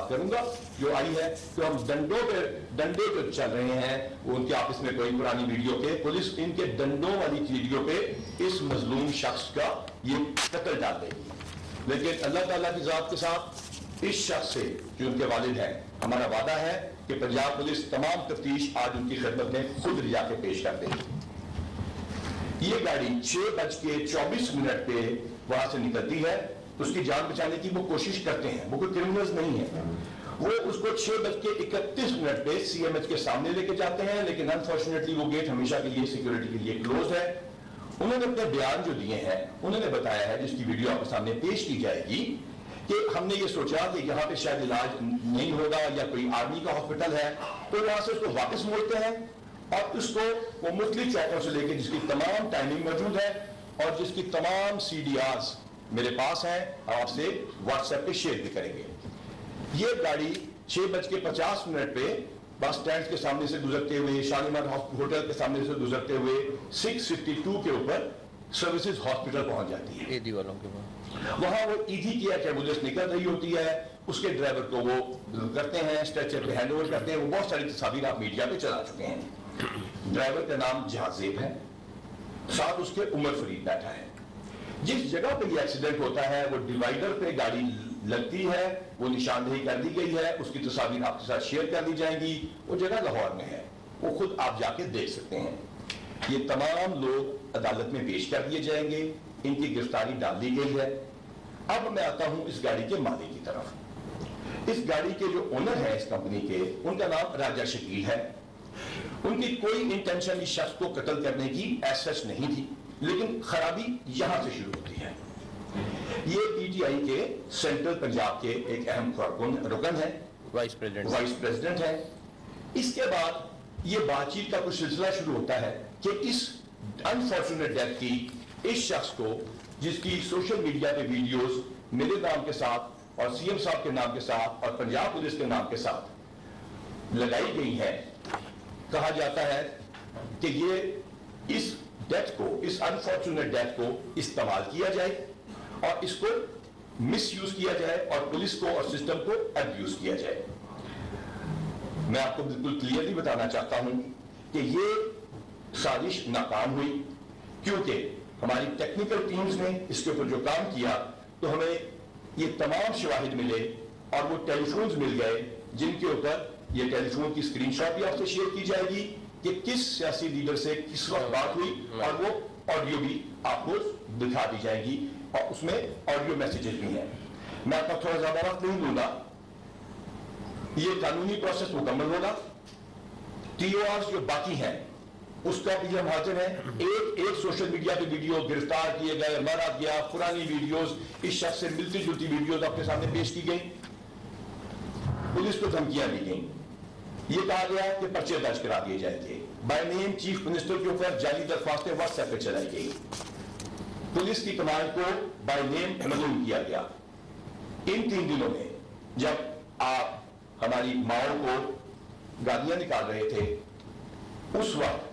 بات کروں گا جو آئی ہے کہ ہم ڈنڈے جو چل رہے ہیں وہ ان کے آپس میں کوئی پرانی ویڈیو کے پولیس ان کے ڈنڈوں والی ویڈیو پہ اس مظلوم شخص کا یہ قتل ڈال دے گی. لیکن اللہ تعالیٰ کی ذات کے ساتھ اس شخص سے جو ان کے والد ہیں ہمارا وعدہ ہے کہ پنجاب پولیس تمام تفتیش آج ان کی خدمت میں خود لے جا کے پیش کر دے گی. یہ گاڑی 6:24 پہ وہاں سے نکلتی ہے. اس کی جان بچانے کی وہ کوشش کرتے ہیں, وہ کوئی کرمنلز نہیں ہے. وہ اس کو 6:31 پہ سی ایم ایچ کے سامنے لے کے جاتے ہیں, لیکن انفارچونیٹلی وہ گیٹ ہمیشہ کے لیے سیکورٹی کے لیے کلوز ہے. انہوں نے اپنے بیان جو دیے ہیں انہوں نے بتایا ہے, جس کی ویڈیو آپ کے سامنے پیش کی جائے گی, کہ ہم نے یہ سوچا کہ یہاں پہ شاید علاج نہیں ہوگا یا کوئی آرمی کا ہاسپٹل ہے, تو وہاں سے اس کو واپس موڑتے ہیں اور اس کو وہ مختلف چوکوں سے لے کے, جس کی تمام ٹائمنگ موجود ہے اور جس کی تمام سی ڈی آرز میرے پاس ہیں, آپ سے واٹس ایپ پہ شیئر بھی کریں گے. یہ گاڑی 6:50 پہ بس اسٹینڈ کے سامنے سے گزرتے ہوئے, شالیمار ہوٹل کے سامنے سے گزرتے ہوئے 652 کے اوپر سروسز ہاسپٹل پہنچ جاتی ہے. ایدھی والوں کے وہاں وہ ایدھی کی ایمبولینس نکل رہی ہوتی ہے, اس کے ڈرائیور کو وہ کرتے ہیں, اسٹریچر پہ ہینڈ اوور کرتے ہیں. وہ بہت ساری تصاویر آپ میڈیا پہ چلا چکے ہیں. ڈرائیور کا نام جہازیب ہے, ساتھ اس کے عمر فرید بیٹھا ہے. جس جگہ پہ یہ ایکسیڈنٹ ہوتا ہے وہ ڈیوائیڈر پہ گاڑی لگتی ہے, وہ نشاندہی کر دی گئی ہے, اس کی تصاویر آپ کے ساتھ شیئر کر دی جائیں گی. وہ جگہ لاہور میں ہے, وہ خود آپ جا کے دیکھ سکتے ہیں. یہ تمام لوگ عدالت میں پیش کر دیے جائیں گے, ان کی گرفتاری ڈال دی گئی ہے. اب میں آتا ہوں اس گاڑی کے مالک کی طرف. اس گاڑی کے جو اونر ہیں اس کمپنی کے, ان کا نام راجہ شکیل ہے. ان کی کوئی انٹینشن اس شخص کو قتل کرنے کی ایز سچ نہیں تھی, لیکن خرابی یہاں سے شروع ہوتی ہے. یہ پی ٹی آئی کے سینٹرل پنجاب کے ایک اہم رکن ہے, وائس پریزیڈنٹ ہے. اس کے بعد یہ بات چیت کا کچھ سلسلہ شروع ہوتا ہے کہ اس انفارچونیٹ ڈیتھ کی اس شخص کو, جس کی سوشل میڈیا پہ ویڈیوز میرے نام کے ساتھ اور سی ایم صاحب کے نام کے ساتھ اور پنجاب پولیس کے نام کے ساتھ لگائی گئی ہے, کہا جاتا ہے کہ یہ اس ڈیتھ کو, اس انفارچونیٹ ڈیتھ کو استعمال کیا جائے اور اس کو مس یوز کیا جائے اور پولیس کو اور سسٹم کو ابیوز کیا جائے. میں آپ کو بالکل کلیئرلی بتانا چاہتا ہوں کہ یہ سازش ناکام ہوئی, کیونکہ ہماری ٹیکنیکل ٹیمز نے اس کے اوپر جو کام کیا تو ہمیں یہ تمام شواہد ملے اور وہ ٹیلی فونز مل گئے, جن کے اوپر یہ ٹیلی فون کی اسکرین شاٹ بھی آپ سے شیئر کی جائے گی کہ کس سیاسی لیڈر سے کس وقت بات ہوئی, اور وہ آڈیو بھی آپ کو دکھا دی جائے گی اور اس میں آڈیو میسیجز بھی ہیں. میں آپ کو تھوڑا زیادہ وقت نہیں دوں گا, یہ قانونی پروسیس مکمل ہوگا. ٹی او آرز جو باقی ہیں اس کا بھی ہم حاضر ہیں. ایک سوشل میڈیا پہ ویڈیو گرفتار کیے گئے, مارا گیا, پرانی ویڈیوز اس شخص سے ملتی جلتی ویڈیوز آپ کے سامنے پیش کی گئی. پولیس کو دھمکیاں دی گئیں, یہ کہا گیا کہ پرچے درج کرا دیے جائیں گے. بائی نیم چیف منسٹر کے اوپر جعلی درخواستیں واٹس ایپ پہ چلائی گئی. پولیس کی کمان کو بائی نیم معلوم کیا گیا. ان 3 دنوں میں جب آپ ہماری ماؤں کو گالیاں نکال رہے تھے, اس وقت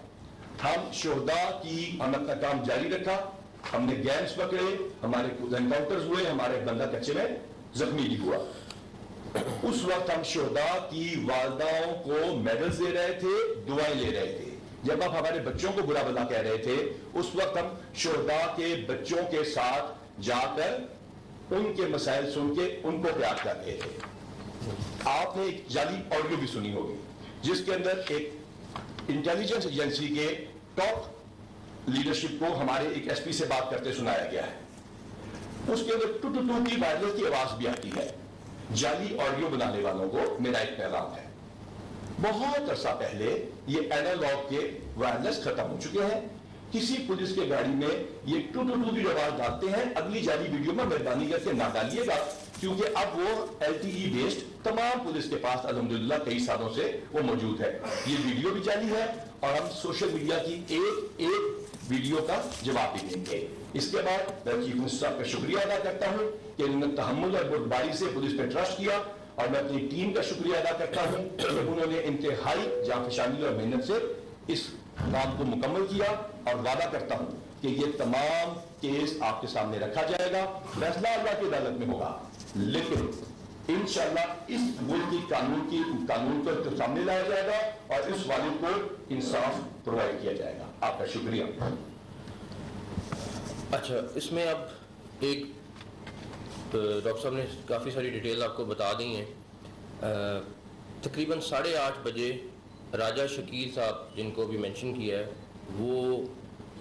ہم شہداء کی ہم اپنا کام جاری رکھا. ہم نے گینگز پکڑے, ہمارے انکاؤنٹرز ہوئے, ہمارے بندہ کچے میں زخمی بھی ہوا. اس وقت ہم شہداء کی والداؤں کو میڈلز دے رہے تھے, دعائیں لے رہے تھے. جب آپ ہمارے بچوں کو برا بھلا کہہ رہے تھے, اس وقت ہم شہداء کے بچوں کے ساتھ جا کر ان کے مسائل سن کے ان کو پیار کر رہے تھے. آپ نے ایک جعلی آڈیو بھی سنی ہوگی جس کے اندر ایک انٹیلیجنس ایجنسی کے ٹاپ لیڈرشپ کو ہمارے ایک ایس پی سے بات کرتے سنایا گیا ہے. اس کے اندر ٹو ٹو ٹو کی وائرلیس کی آواز بھی آتی ہے. جعلی آڈیو بنانے والوں کو میرا ایک پیغام ہے, بہت عرصہ پہلے یہ اینالاگ کے وائرلیس ختم ہو چکے ہیں. کسی پولیس کے گاڑی میں یہ ٹو ٹو ٹو کی آواز ڈالتے ہیں, اگلی جعلی ویڈیو میں مہربانی کر کے نہ ڈالیے گا, کیونکہ اب وہ LTE بیسڈ تمام پولیس کے پاس الحمدللہ کئی سالوں سے وہ موجود ہے. یہ ویڈیو بھی جعلی ہے اور ہم سوشل میڈیا کی ایک ویڈیو کا جواب بھی دیں گے. اس کے بعد میں چیف منسٹر صاحب کا شکریہ ادا کرتا ہوں کہ انہوں نے تحمل اور بردباری سے پولیس پہ ٹرسٹ کیا, اور میں اپنی ٹیم کا شکریہ ادا کرتا ہوں کہ انہوں نے انتہائی جانفشانی اور محنت سے اس کام کو مکمل کیا, اور وعدہ کرتا ہوں کہ یہ تمام کیس آپ کے سامنے رکھا جائے گا. فیصلہ اللہ کی عدالت میں ہوگا, لیکن इंशाअल्लाह इस मुल्क की कानून को सामने लाया जाएगा और इस वालिद को इंसाफ प्रोवाइड किया जाएगा। आपका शुक्रिया। अच्छा, इसमें अब एक डॉक्टर साहब ने काफ़ी सारी डिटेल आपको बता दी हैं। तकरीबन 8:30 बजे राजा शकील साहब जिनको भी मेंशन किया है, वो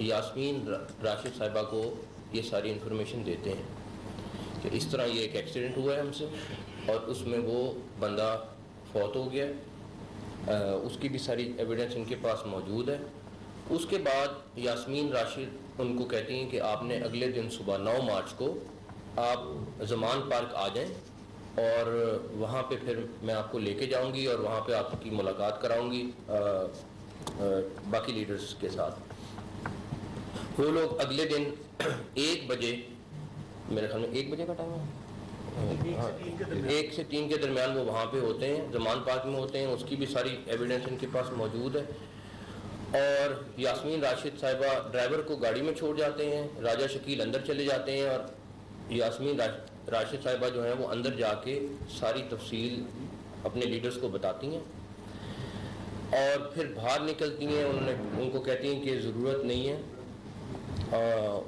यास्मीन राशिद साहिबा को ये सारी इन्फॉर्मेशन देते हैं कि इस तरह ये एक एक्सीडेंट हुआ है हमसे और उसमें वो बंदा फौत हो गया। उसकी भी सारी एविडेंस इनके पास मौजूद है। उसके बाद यास्मीन राशिद उनको कहती हैं कि आपने अगले दिन सुबह 9 मार्च को आप ज़मान पार्क आ जाएं और वहाँ पे फिर मैं आपको लेके जाऊँगी और वहाँ पे आपकी मुलाकात कराऊँगी बाकी लीडर्स के साथ। वो लोग अगले दिन 1 बजे, मेरे ख्याल में 1 बजे का टाइम है, 1 से 3 के दरमियान वो वहाँ पे होते हैं, ज़मान पार्क में होते हैं। उसकी भी सारी एविडेंस इनके पास मौजूद है। और यास्मीन राशिद साहिबा ड्राइवर को गाड़ी में छोड़ जाते हैं, राजा शकील अंदर चले जाते हैं और यास्मीन राशिद साहिबा जो हैं वो अंदर जाके सारी तफसील अपने लीडर्स को बताती हैं और फिर बाहर निकलती हैं। उनको कहती हैं कि ज़रूरत नहीं है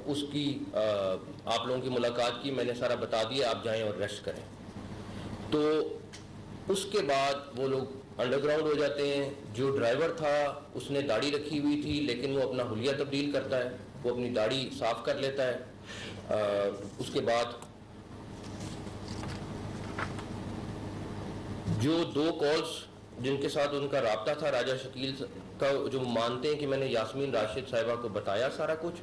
उसकी, आप लोगों की मुलाकात की मैंने सारा बता दिया, आप जाएं और रेस्ट करें। तो उसके बाद वो लोग अंडरग्राउंड हो जाते हैं। जो ड्राइवर था उसने दाढ़ी रखी हुई थी, लेकिन वो अपना हुलिया तब्दील करता है, वो अपनी दाढ़ी साफ कर लेता है। उसके बाद जो 2 कॉल्स जिनके साथ उनका राब्ता था राजा शकील का, जो मानते हैं कि मैंने यास्मीन राशिद साहिबा को बताया सारा कुछ।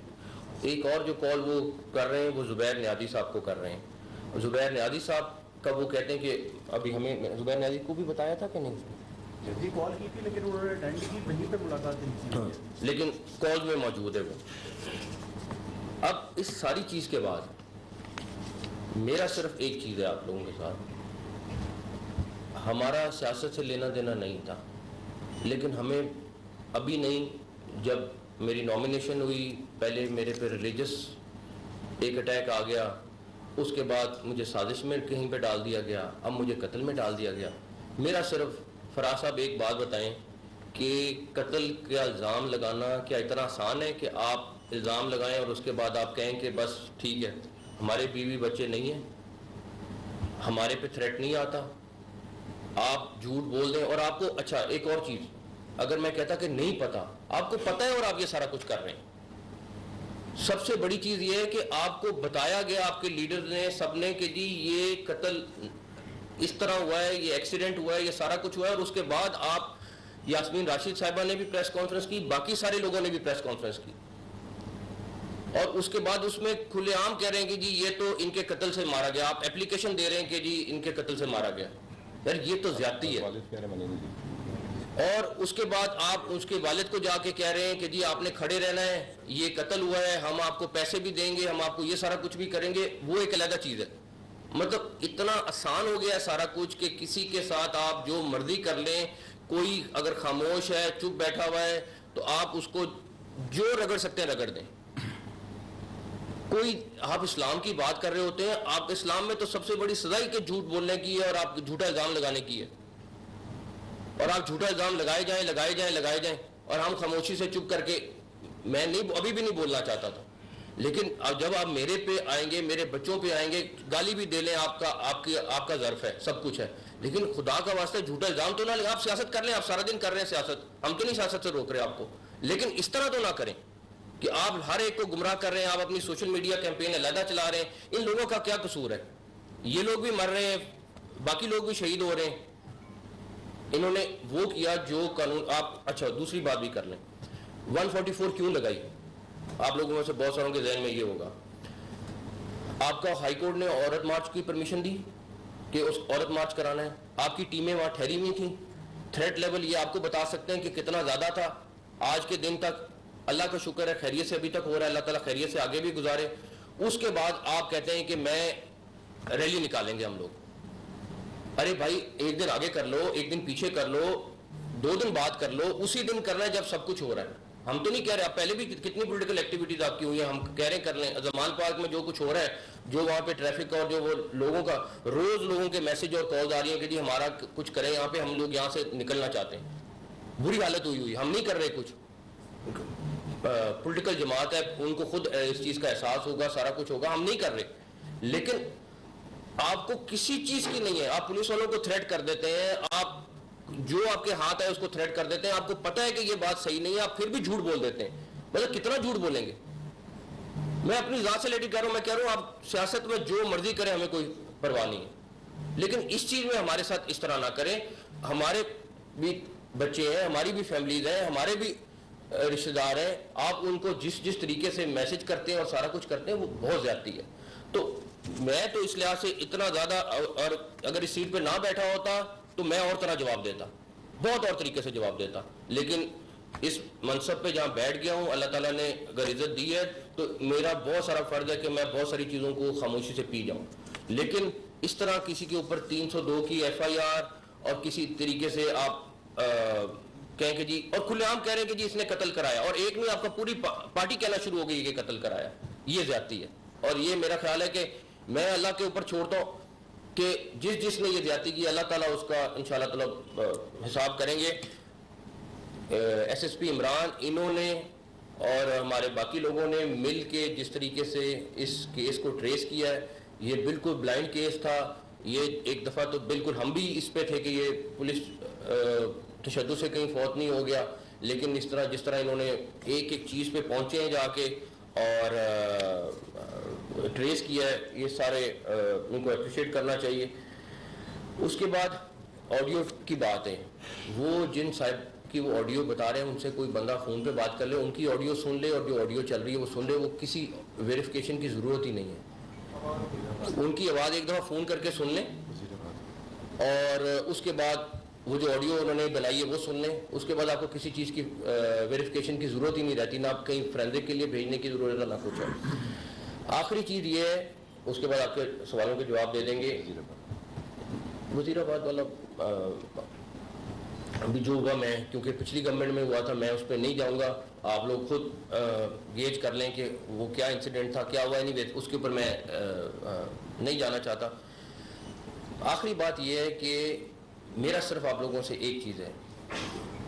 एक और जो कॉल वो कर रहे हैं वो ज़ुबैर नियाज़ी साहब को कर रहे हैं। ज़ुबैर नियाज़ी साहब का वो कहते हैं कि अभी हमें ज़ुबैर नियाज़ी को भी बताया था कि नहीं, जल्दी कॉल की थी लेकिन उन्होंने अटेंड की, वहीं पे मुलाकात नहीं की, लेकिन कॉल में मौजूद है वो। अब इस सारी चीज़ के बाद मेरा सिर्फ एक चीज़ है आप लोगों के साथ, हमारा सियासत से लेना देना नहीं था, लेकिन हमें अभी नहीं, जब मेरी नॉमिनेशन हुई पहले मेरे पे रिलीजियस एक अटैक आ गया, उसके बाद मुझे साजिश में कहीं पे डाल दिया गया, अब मुझे कत्ल में डाल दिया गया। मेरा सिर्फ फराज साहब एक बात बताएं कि कत्ल का इल्ज़ाम लगाना क्या इतना आसान है कि आप इल्ज़ाम लगाएं और उसके बाद आप कहें कि बस ठीक है हमारे बीवी बच्चे नहीं हैं, हमारे पे थ्रेट नहीं आता, आप झूठ बोल दें। और आपको, अच्छा एक और चीज़, अगर मैं कहता कि नहीं पता, आपको पता है और आप ये सारा कुछ कर रहे हैं। सबसे बड़ी चीज़ ये है कि आपको बताया गया आपके लीडर ने सबने कि जी ये कत्ल इस तरह हुआ है, ये एक्सीडेंट हुआ है, ये सारा कुछ हुआ है। और उसके बाद आप यास्मीन राशिद साहिबा ने भी प्रेस कॉन्फ्रेंस की, बाकी सारे लोगों ने भी प्रेस कॉन्फ्रेंस की और उसके बाद उसमें खुलेआम कह रहे हैं कि जी ये तो इनके कत्ल से मारा गया। आप एप्लीकेशन दे रहे हैं कि जी इनके कत्ल से मारा गया। यार ये तो ज्यादती है। और उसके बाद आप उसके वालिद को जाके कह रहे हैं कि जी आपने खड़े रहना है, ये कत्ल हुआ है, हम आपको पैसे भी देंगे, हम आपको ये सारा कुछ भी करेंगे। वो एक अलग चीज़ है। मतलब इतना आसान हो गया है सारा कुछ कि किसी के साथ आप जो मर्जी कर लें, कोई अगर खामोश है, चुप बैठा हुआ है, तो आप उसको जो रगड़ सकते हैं रगड़ दें। कोई, आप इस्लाम की बात कर रहे होते हैं, आप इस्लाम में तो सबसे बड़ी सजा ही कि झूठ बोलने की है और आप झूठा इल्ज़ाम लगाने की है, और आप झूठा इल्ज़ाम लगाए जाएं और हम खामोशी से चुप करके, मैं नहीं अभी भी नहीं बोलना चाहता था, लेकिन अब जब आप मेरे पे आएंगे, मेरे बच्चों पे आएंगे, गाली भी दे लें, आपका ज़र्फ है, सब कुछ है, लेकिन खुदा का वास्ते झूठा इल्ज़ाम तो ना लगा। आप सियासत कर लें, आप सारा दिन कर रहे हैं सियासत, हम तो नहीं सियासत से रोक रहे आपको, लेकिन इस तरह तो ना करें कि आप हर एक को गुमराह कर रहे हैं। आप अपनी सोशल मीडिया कैंपेन अलहदा चला रहे हैं। इन लोगों का क्या कसूर है? ये लोग भी मर रहे हैं, बाकी लोग भी शहीद हो रहे हैं। इन्होंने वो किया जो कानून, आप अच्छा दूसरी बात भी कर लें, 144 क्यों लगाई? आप लोगों में से बहुत सारों के जहन में ये होगा, आपका हाई कोर्ट ने औरत मार्च की परमिशन दी कि उस औरत मार्च कराना है, आपकी टीमें वहां ठहरी हुई थी, थ्रेट लेवल ये आपको बता सकते हैं कि कितना ज्यादा था। आज के दिन तक अल्लाह का शुक्र है खैरियत से अभी तक हो रहा है, अल्लाह ताला खैरियत से आगे भी गुजारे। उसके बाद आप कहते हैं कि मैं रैली निकालेंगे हम लोग। अरे भाई, एक दिन आगे कर लो, एक दिन पीछे कर लो, 2 दिन बाद कर लो, उसी दिन करना है जब सब कुछ हो रहा है। ہم تو نہیں کہہ رہے, آپ پہلے بھی کتنی پولیٹیکل ایکٹیویٹیز آپ کی ہوئی ہیں, ہم کہہ رہے ہیں کر لیں. زمان پارک میں جو کچھ ہو رہا ہے, جو وہاں پہ ٹریفک کا اور جو وہ لوگوں کا روز لوگوں کے میسج اور کالز آ رہی ہیں کہ جی ہمارا کچھ کریں یہاں پہ, ہم لوگ یہاں سے نکلنا چاہتے ہیں, بری حالت ہوئی, ہم نہیں کر رہے کچھ. پولیٹیکل جماعت ہے, ان کو خود اس چیز کا احساس ہوگا, سارا کچھ ہوگا, ہم نہیں کر رہے. لیکن آپ کو کسی چیز کی نہیں ہے, آپ پولیس والوں کو تھریٹ کر دیتے ہیں, آپ جو آپ کے ہاتھ ہے اس کو تھریٹ کر دیتے ہیں, آپ کو پتہ ہے کہ یہ بات صحیح نہیں ہے, آپ پھر بھی جھوٹ بول دیتے ہیں. مطلب کتنا جھوٹ بولیں گے. میں اپنی ذات سے لیٹی کہہ رہا ہوں, میں کہہ رہا ہوں آپ سیاست میں جو مرضی کریں, ہمیں کوئی پرواہ نہیں ہے, لیکن اس چیز میں ہمارے ساتھ اس طرح نہ کریں. ہمارے بھی بچے ہیں, ہماری بھی فیملیز ہیں, ہمارے بھی رشتہ دار ہیں, آپ ان کو جس طریقے سے میسج کرتے ہیں اور سارا کچھ کرتے ہیں وہ بہت زیادتی ہے. تو میں تو اس لحاظ سے اتنا زیادہ, اور اگر اس سیٹ پہ نہ بیٹھا ہوتا تو میں اور طرح جواب دیتا, بہت اور طریقے سے جواب دیتا. لیکن اس منصب پہ جہاں بیٹھ گیا ہوں, اللہ تعالیٰ نے اگر عزت دی ہے تو میرا بہت سارا فرض ہے کہ میں بہت ساری چیزوں کو خاموشی سے پی جاؤں. لیکن اس طرح کسی کے اوپر 302 کی FIR اور کسی طریقے سے آپ کہیں کہ جی, اور کھلے عام کہہ رہے ہیں کہ جی اس نے قتل کرایا, اور ایک نہیں آپ کا پوری پارٹی کہنا شروع ہو گئی کہ قتل کرایا, یہ زیادتی ہے. اور یہ میرا خیال ہے کہ میں اللہ کے اوپر چھوڑتا ہوں کہ جس نے یہ زیادتی کی, اللہ تعالیٰ اس کا انشاءاللہ تعالیٰ حساب کریں گے. SSP عمران, انہوں نے اور ہمارے باقی لوگوں نے مل کے جس طریقے سے اس کیس کو ٹریس کیا ہے, یہ بالکل بلائنڈ کیس تھا. یہ ایک دفعہ تو بالکل ہم بھی اس پہ تھے کہ یہ پولیس تشدد سے کہیں فوت نہیں ہو گیا, لیکن جس طرح انہوں نے ایک چیز پہ پہنچے ہیں جا کے اور ٹریس کیا ہے, یہ سارے ان کو اپریشیٹ کرنا چاہیے. اس کے بعد آڈیو کی بات ہے, وہ جن صاحب کی وہ آڈیو بتا رہے ہیں ان سے کوئی بندہ فون پہ بات کر لے, ان کی آڈیو سن لے, اور جو آڈیو چل رہی ہے وہ سن لے, وہ کسی ویریفیکیشن کی ضرورت ہی نہیں ہے. ان کی آواز ایک دفعہ فون کر کے سن لیں, اور اس کے بعد وہ جو آڈیو انہوں نے بنائی ہے وہ سن لیں. اس کے بعد آپ کو کسی چیز کی ویریفیکیشن کی ضرورت ہی نہیں رہتی, نہ آپ کہیں فرینزک کے لیے بھیجنے کی ضرورت ہے, نہ کچھ ہے. آخری چیز یہ ہے, اس کے بعد آپ کے سوالوں کے جواب دے دیں گے. وزیر آباد والا ابھی جو ہوا, میں کیونکہ پچھلی گورنمنٹ میں ہوا تھا, میں اس پہ نہیں جاؤں گا. آپ لوگ خود گیج کر لیں کہ وہ کیا انسیڈنٹ تھا, کیا ہوا, نہیں اس کے اوپر میں نہیں جانا چاہتا. آخری بات یہ ہے کہ میرا صرف آپ لوگوں سے ایک چیز ہے,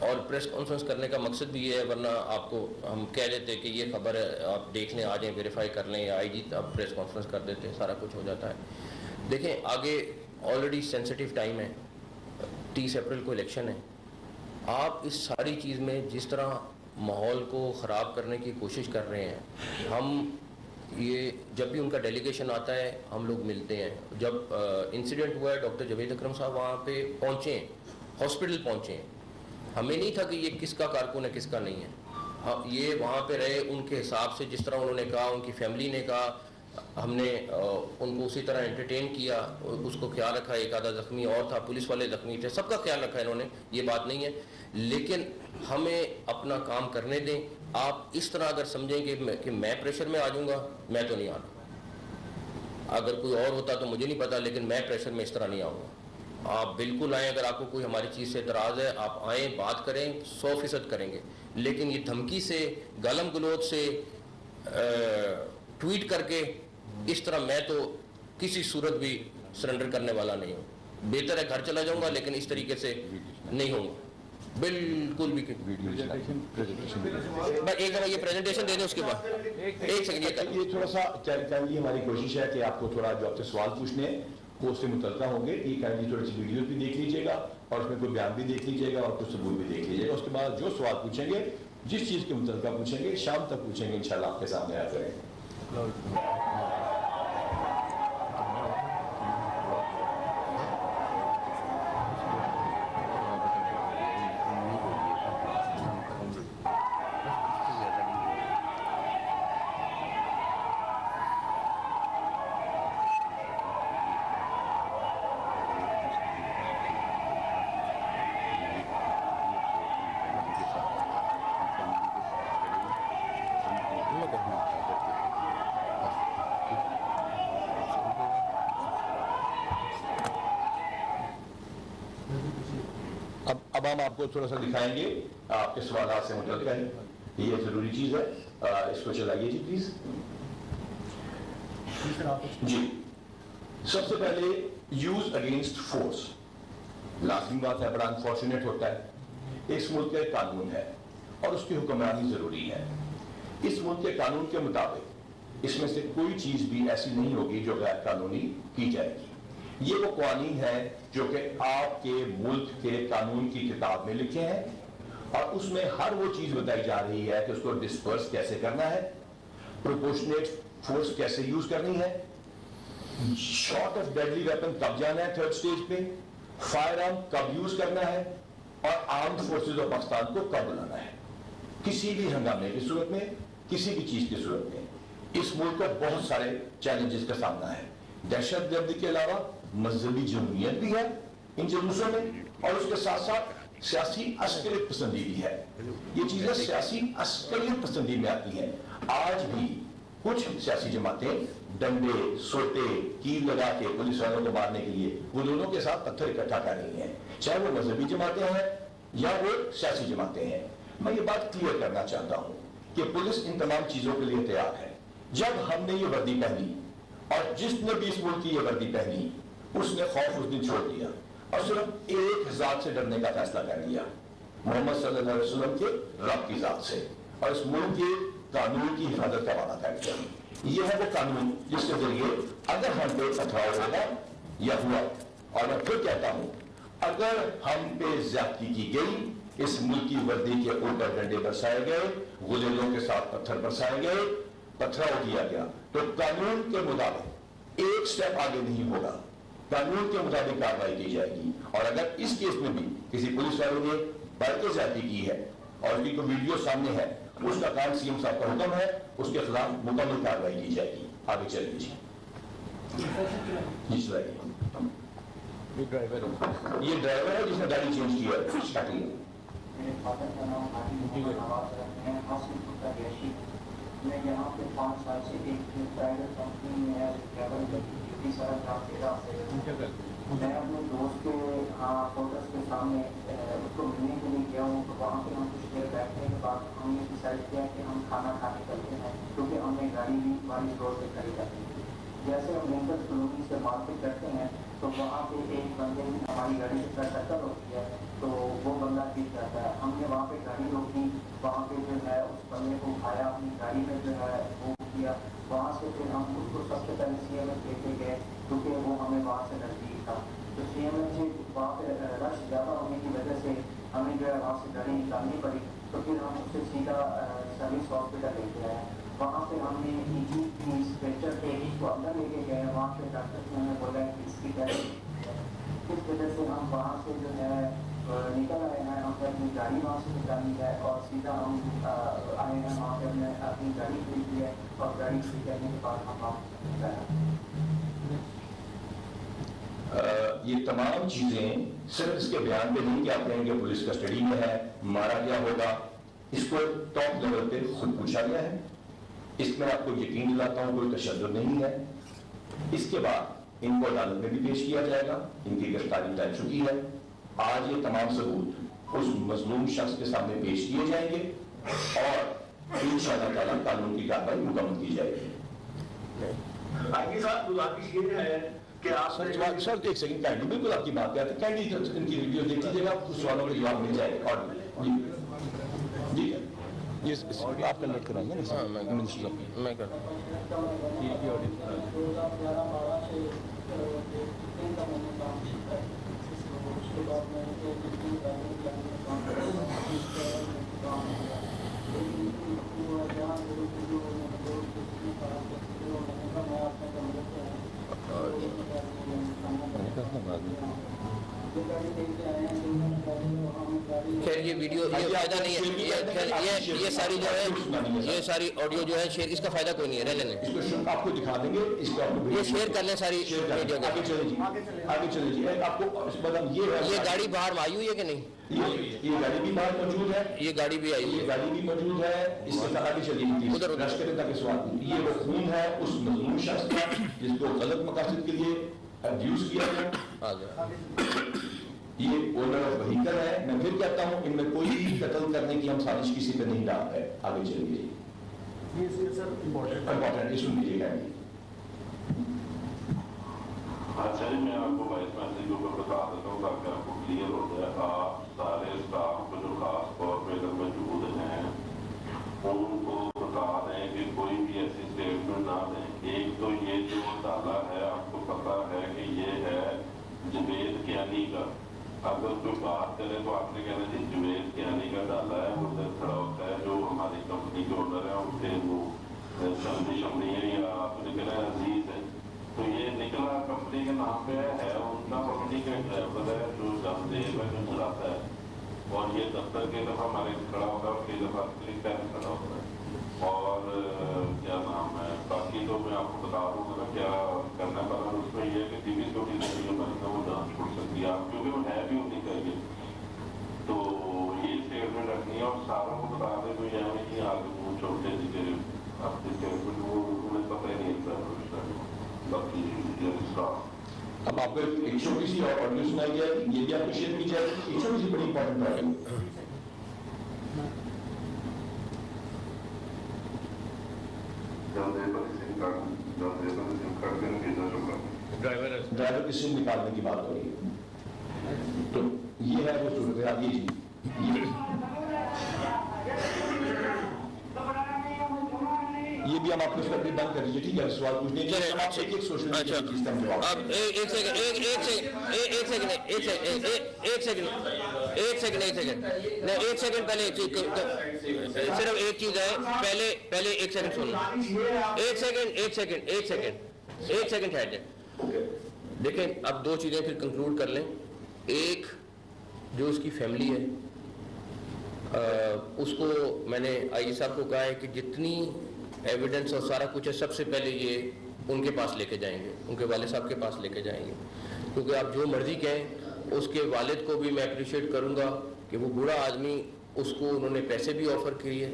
اور پریس کانفرنس کرنے کا مقصد بھی یہ ہے, ورنہ آپ کو ہم کہہ دیتے کہ یہ خبر ہے, آپ دیکھ لیں, آ جائیں, ویریفائی کر لیں, یا IG آپ پریس کانفرنس کر دیتے, سارا کچھ ہو جاتا ہے. دیکھیں آگے آلریڈی سینسٹیو ٹائم ہے, 30 اپریل کو الیکشن ہے. آپ اس ساری چیز میں جس طرح ماحول کو خراب کرنے کی کوشش کر رہے ہیں, ہم یہ جب بھی ان کا ڈیلیگیشن آتا ہے ہم لوگ ملتے ہیں. جب انسیڈنٹ ہوا ہے, ڈاکٹر جاوید اکرم صاحب وہاں پہ پہنچے ہیں, ہاسپٹل پہنچے ہیں, ہمیں نہیں تھا کہ یہ کس کا کارکن ہے کس کا نہیں ہے. یہ وہاں پہ رہے, ان کے حساب سے جس طرح انہوں نے کہا, ان کی فیملی نے کہا, ہم نے ان کو اسی طرح انٹرٹین کیا, اس کو خیال رکھا. ایک آدھا زخمی اور تھا, پولیس والے زخمی تھے, سب کا خیال رکھا انہوں نے, یہ بات نہیں ہے. لیکن ہمیں اپنا کام کرنے دیں. آپ اس طرح اگر سمجھیں کہ میں پریشر میں آ جاؤں گا, میں تو نہیں آ رہا. اگر کوئی اور ہوتا تو مجھے نہیں پتا, لیکن میں پریشر میں اس طرح نہیں آؤں گا. آپ بالکل آئیں, اگر آپ کو کوئی ہماری چیز سے اعتراض ہے آپ آئیں, بات کریں, 100% کریں گے. لیکن یہ دھمکی سے, گالم گلوچ سے, ٹویٹ کر کے اس طرح میں تو کسی صورت بھی سرنڈر کرنے والا نہیں ہوں. بہتر ہے گھر چلا جاؤں گا, لیکن اس طریقے سے نہیں ہوں گا بالکل بھی. ایک دفعہ یہ پریزنٹیشن دے دیں, اس کے بعد ایک سیکنڈ یہ تھوڑا سا کائنڈلی ہماری کوشش ہے کہ آپ کو تھوڑا جو آپ سے سوال پوچھنے ہیں وہ اس سے متعلقہ ہوں گے, یہ کائنڈلی تھوڑی سی ویڈیو بھی دیکھ لیجیے گا, اور اس میں کوئی بیان بھی دیکھ لیجیے گا, اور کچھ ثبوت بھی دیکھ لیجیے گا. اس کے بعد جو سوال پوچھیں گے, جس چیز کے متعلقہ پوچھیں گے, شام تک پوچھیں گے, انشاءاللہ آپ کے سامنے آ کریں گے. اب ہم آپ کو تھوڑا سا دکھائیں گے آپ کے سوالات سے متعلق ہے. ये जरूरी चीज है। इसको चलाइए जी प्लीज। जी सर, आप जी, सबसे पहले यूज अगेंस्ट फोर्स, लाजमी बात है, बड़ा अनफॉर्चुनेट होता है। इस मुल्क का एक कानून है और उसकी हुक्मरानी जरूरी है। इस मुल्क के कानून के मुताबिक इसमें से कोई चीज भी ऐसी नहीं होगी जो गैर कानूनी की जाएगी। ये वो कानून है जो कि आपके मुल्क के कानून की किताब में लिखे हैं और उसमें हर वो चीज बताई जा रही है कि उसको डिस्पर्स कैसे करना है, प्रोपोर्शनेट फोर्स कैसे यूज करनी है, शॉट ऑफ डेडली वेपन कब जाना है थर्ड स्टेज पे, फायर आर्म कब यूज करना है और आर्म्ड फोर्सेज ऑफ पाकिस्तान को कब बुलाना है। किसी भी हंगामे की सूरत में, किसी भी चीज की सूरत में इस मुल्क को बहुत सारे चैलेंजेस का सामना है। दहशतगर्दी के अलावा मजहबी जमहूरियत भी है इन जुलूसों में और उसके साथ साथ सियासी अस्करियत पसंदी भी है। ये चीजें सियासी अस्करियत पसंदी में आती हैं। आज भी कुछ सियासी जमातें डंडे, सोटे, कील लगा के पुलिस वालों को मारने के लिए वो दोनों के साथ पत्थर इकट्ठा कर रही हैं, चाहे वो मजहबी जमातें हैं या वो सियासी जमातें हैं। मैं ये बात क्लियर करना चाहता हूं कि पुलिस इन तमाम चीजों के लिए तैयार है। जब हमने ये वर्दी पहनी और जिसने भी इस मुल्क की ये वर्दी पहनी उसने खौफ उस दिन छोड़ दिया और सिर्फ एक जात से डरने का फैसला कर लिया, मोहम्मद सल्लल्लाहु अलैहि वसल्लम के रब की जात से, और इस मुल्क के कानून की हिफाजत का वादा कर दिया। ये है वो कानून जिसके जरिए अगर हम पे पथराव होगा या हुआ, और मैं फिर कहता हूं अगर हम पे ज्यादती की गई, इस मुल्क की वर्दी के ऊपर डंडे बरसाए गए, गुलेलों के साथ पत्थर बरसाए गए, पथराव किया गया, तो कानून के मुताबिक एक स्टेप आगे नहीं होगा, कानून के मुताबिक कार्रवाई की जाएगी। और अगर इस केस में भी किसी पुलिस वाले ने बढ़ के ज्यादती की है और उसकी कोई वीडियो सामने है, उसका काम सीएम साहब का हुक्म है, उसके खिलाफ मुकम्मल कार्रवाई की जाएगी। आगे चलिए जी, जी चलाइए। ये ड्राइवर है जिसने गाड़ी चेंज की है स्टार्टिंग में। मैं यहाँ पे 5 साल से एक प्राइवेट कंपनी में ट्रैवल करती हूँ। मैं अपने दोस्त के होटल के सामने उसको मिलने के लिए गया हूँ, तो वहाँ पे हम कुछ देर बैठने के बाद हमने डिसाइड किया कि हम खाना खाने चलते हैं, क्योंकि हमने गाड़ी भी वाली रोड से खड़ी करती है। जैसे हम लिंकन कॉलोनी से बातचीत करते हैं तो वहाँ पे एक बंदे की हमारी गाड़ी से टक्कर होती है, तो वो बंदा गिर जाता है। हमने वहाँ पे गाड़ी रोकी, वहाँ पे जो है उस बंदे को उठाया, अपनी गाड़ी में जो है वो किया। वहाँ से फिर हम उसको सबसे पहले CMH लेके गए, क्योंकि वो हमें वहाँ से नजदीक था। तो CMH से वहाँ पे रश ज़्यादा होने की वजह से हमें जो है वहाँ से गाड़ी निकालनी पड़ी, तो फिर हम उससे सीधा सर्विस हॉस्पिटल लेके आए। वहाँ पे हमने EG की स्ट्रेचर पे इसको अंदर लेके गए। वहाँ पे डॉक्टर ने हमें बोला कि इसकी क्या इस वजह से हम वहाँ से जो है निकल आए हैं। हमने अपनी गाड़ी वहाँ से निकाली है और सीधा हम आए हैं वहाँ पे हमने अपनी गाड़ी खरीदी है और गाड़ी खरीद करने के बाद हम वापस गए। ये तमाम चीजें सिर्फ इसके बयान पे नहीं कि आप कहेंगे पुलिस कस्टडी में है, मारा गया होगा, इसको टॉप लेवल पे खुद पूछा गया है। इसमें आपको यकीन दिलाता हूं कोई तशद्दुद नहीं है। इसके बाद इनको अदालत में भी पेश किया जाएगा, इनकी गिरफ्तारी तय चुकी है। आज ये तमाम सबूत उस मजलूम शख्स के सामने पेश किए जाएंगे और इंशाअल्लाह ताला कानून की कार्रवाई मुकम्मल की जाएगी। आगे साहब गुजारिश ये है कि आप सर एक सेकंड कैंडी, बिल्कुल आपकी बात पे आते हैं। कैंडी इनकी वीडियो देख लीजिएगा, आपको सवालों के जवाब मिल जाएगा। और जी है, ये आप कंडक्ट कराएंगे ना? हाँ, मैं कर खैर ये वीडियो ये फायदा नहीं है, ये सारी जो है ये सारी ऑडियो जो है शेयर, इसका फायदा कोई नहीं है, रहने दें। इसको आपको दिखा देंगे, इसको आपको ये शेयर कर लें सारी वीडियो आगे चले जी, आगे चले जी। आपको मतलब ये गाड़ी बाहर आई हुई है कि नहीं? ये गाड़ी भी बाहर मौजूद है, ये गाड़ी भी आई हुई ये है, गाड़ी भी मौजूद है। इसके साथ आगे चलिए उधर लश्कर ताकि सवाल, ये वो खून है उस मजलूम शख्स का जिसको गलत मकासद के लिए अब्यूज किया गया। आ गया। ये ओनर ऑफ व्हीकल है। मैं फिर कहता हूं इनमें कोई भी कत्ल करने की हम साजिश किसी पे नहीं डाल रहे। आगे चलिए, ये सर इम्पोर्टेंट इंपॉर्टेंट इशू लीजिएगा। अच्छा जी, मैं आपको वाइस मैसेज ऊपर बता देता हूँ ताकि आपको क्लियर हो जाए। आप सारे स्टाफ को जो खास तौर पर इधर मौजूद हैं उनको बता दें कि कोई भी ऐसी स्टेटमेंट ना दें। एक तो ये जो डाला है आपको पता है कि ये है जवेद कियानी का। अगर कोई बात करे तो आपने कहना जी जवेद कियानी का डाला है, उधर खड़ा होता है जो हमारी कंपनी के ओनर है उनसे वो शमनी है या आपने कहना अजीज है, तो ये निकला कंपनी के नाम पे है उनका कंपनी का ड्राइवर है जो जमदेव है जो चलाता है, और ये दफ्तर की दफा हमारे खड़ा होगा और कई दफा खड़ा होता है। और क्या नाम है बाकी तो मैं आपको बता दूंगा क्या करना पड़ा उसमें ये है कि टीवी स्टोरी बनता वो जान छोड़ सकती है आप, क्योंकि वो है भी होनी चाहिए। तो ये स्टेटमेंट रखनी है और सारों को बता दें कोई यहाँ नहीं आगे वो छोटे जी आपकी स्टेटमेंट वो तुम्हें पता ही नहीं था। बाकी अब आपको एक छोटी सी ऑडियो सुनाई जाएगी, ये भी आपको शेयर की जाएगी। एक छोटी सी बड़ी इंपॉर्टेंट बात है। ड्राइवर की सिम निकालने की बात हो रही है, तो ये है वो सूरत हाल। ये भी हम आपको इस पर बंद कर दीजिए, ठीक है? सवाल पूछने के लिए हम आपसे एक सोशल मीडिया की सिस्टम जवाब। अब एक सेकंड पहले सिर्फ एक चीज है, पहले एक सेकंड सुनो, एक सेकंड ठहर जाए। देखें अब दो चीजें फिर कंक्लूड कर लें। एक जो उसकी फैमिली है उसको मैंने आईजी साहब को कहा है कि जितनी एविडेंस और सारा कुछ है सबसे पहले ये उनके पास लेके जाएंगे, उनके वालिद साहब के पास लेके जाएंगे, क्योंकि आप जो मर्जी कहें उसके वालिद को भी मैं अप्रिशिएट करूंगा कि वो बूढ़ा आदमी, उसको उन्होंने पैसे भी ऑफर किए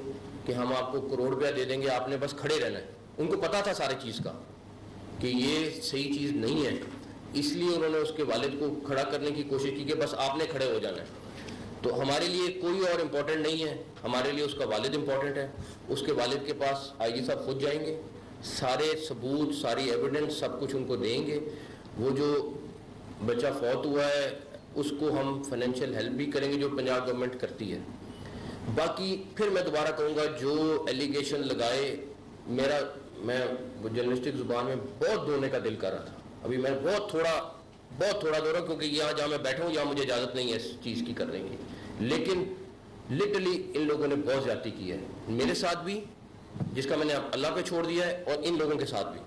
कि हम आपको करोड़ रुपया दे देंगे, आपने बस खड़े रहना है। उनको पता था सारी चीज़ का कि ये सही चीज़ नहीं है, इसलिए उन्होंने उसके वालिद को खड़ा करने की कोशिश की कि बस आपने खड़े हो जाना है। तो हमारे लिए कोई और इम्पोर्टेंट नहीं है, हमारे लिए उसका वालिद इम्पोर्टेंट है। उसके वालिद के पास आईजी साहब खुद जाएंगे, सारे सबूत सारी एविडेंस सब कुछ उनको देंगे। वो जो बच्चा फौत हुआ है उसको हम फाइनेंशियल हेल्प भी करेंगे जो पंजाब गवर्नमेंट करती है। बाकी फिर मैं दोबारा कहूँगा जो एलिगेशन लगाए, मैं जर्नलिस्टिक ज़ुबान में बहुत धोने का दिल कर रहा था, अभी मैं बहुत थोड़ा दो रहा हूँ क्योंकि यहाँ जहाँ मैं बैठा हूँ यहाँ मुझे इजाज़त नहीं है इस चीज़ की करने की, लेकिन लिटरली इन लोगों ने बहुत ज़्यादती की है मेरे साथ भी, जिसका मैंने अल्लाह पे छोड़ दिया है, और इन लोगों के साथ भी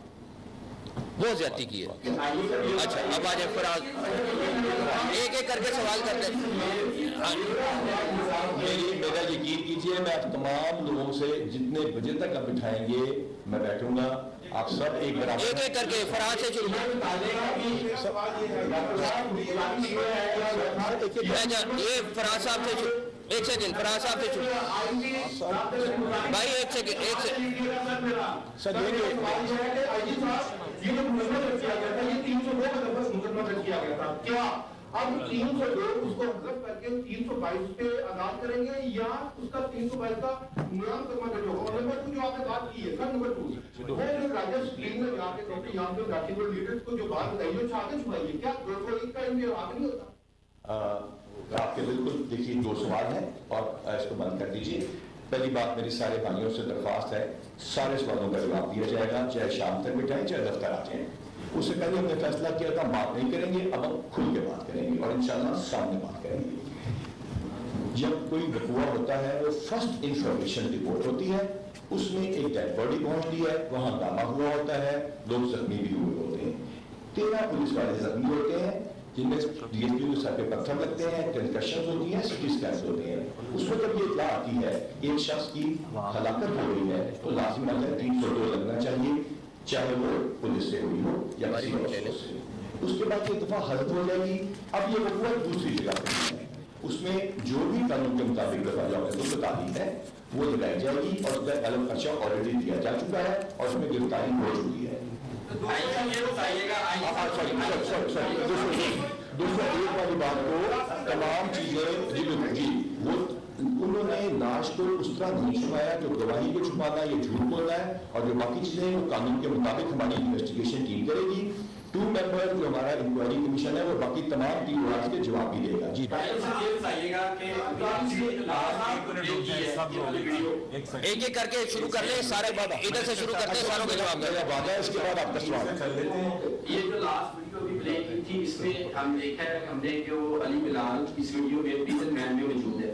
बहुत ज़्यादती की है। अच्छा अब आ जाए फराज, एक एक करके सवाल करते हैं। मेरा यकीन कीजिए मैं आप तमाम लोगों से जितने बजे तक आप बिठाएंगे मैं बैठूंगा, आप सब एक बराबर एक एक करके फराज से शुरू। ये फराज साहब से शुरू, एक सेकंड फराज साहब से शुरू भाई, एक सेकंड सर देंगे। ये जो मुकदमा दर्ज किया गया था ये 302 का दफा मुकदमा दर्ज किया गया था, क्या अब 302 उसको हज़फ करके 322 पे अदालत करेंगे या उसका 322 का नया मुकदमा दर्ज होगा? और नंबर 2 जो आपने बात की है सर, नंबर 2 वो जो राज्य सुप्रीम में जाके डॉक्टर यहाँ पे राष्ट्रीय लीडर्स को जो बात बताई जो छाते छुपाइए, क्या इसका इनके हाथ नहीं होता? आपके बिल्कुल देखिए दो सवाल हैं और इसको बंद कर दीजिए। पहली बात मेरी सारे भाइयों से दरख्वास्त है, सारे सवालों का जवाब दिया जाएगा, चाहे शाम तक बिठाएं चाहे दफ्तर आ जाए। उससे पहले हमने फैसला किया था बात नहीं करेंगे, अब हम खुल के बात करेंगे और इंशाल्लाह सामने बात करेंगे। जब कोई वकूआ होता है वो फर्स्ट इंफॉर्मेशन रिपोर्ट होती है, उसमें एक डेड बॉडी पहुंचती है, वहां हंगामा हुआ होता है, लोग जख्मी भी हुए होते हैं, 13 पुलिस वाले जख्मी होते हैं जिनमें डीएसपी के सर पे पत्थर लगते हैं, कंकशंस होती हैं, सिटी स्कैन्स होते हैं। उसमें जब ये इत्तला आती है एक शख्स की हलाकत हो गई है तो लाजिम है 302 लगना चाहिए, चाहे वो पुलिस से हुई हो या किसी और से। उसके बाद ये दफा हद हो जाएगी। अब ये वकूआ दूसरी जगह पर है, उसमें जो भी कानून के मुताबिक दफा तारीख है वो लगाई जाएगी और उसका अलग खर्चा ऑलरेडी दिया जा चुका है और उसमें गिरफ्तारी हो चुकी है। دوسرا ایک والی بات کو تمام چیزیں جی وہ انہوں نے لاش کو اس طرح نہیں چھپایا کہ گواہی کو چھپانا یہ جھوٹ بولنا ہے، اور جو باقی چیزیں ہیں وہ قانون کے مطابق ہماری انویسٹیگیشن ٹیم کرے گی. 2 ممبر جو ہمارا انکوائری کمیشن ہے وہ باقی تمام ٹیم ورکرز کے جواب بھی دے گا. جی ایک ایک کر کے شروع کر لیں، سارے ادھر سے شروع کرتے ہیں، ساروں کے جواب دیں. وعدہ ہے اس کے بعد آپ کا سوال. یہ جو لاسٹ ویڈیو بھی پلے کی تھی اس میں ہم دیکھا ہے ہم نے کہ وہ علی بلال اس ویڈیو میں پریزن مین میں موجود ہے.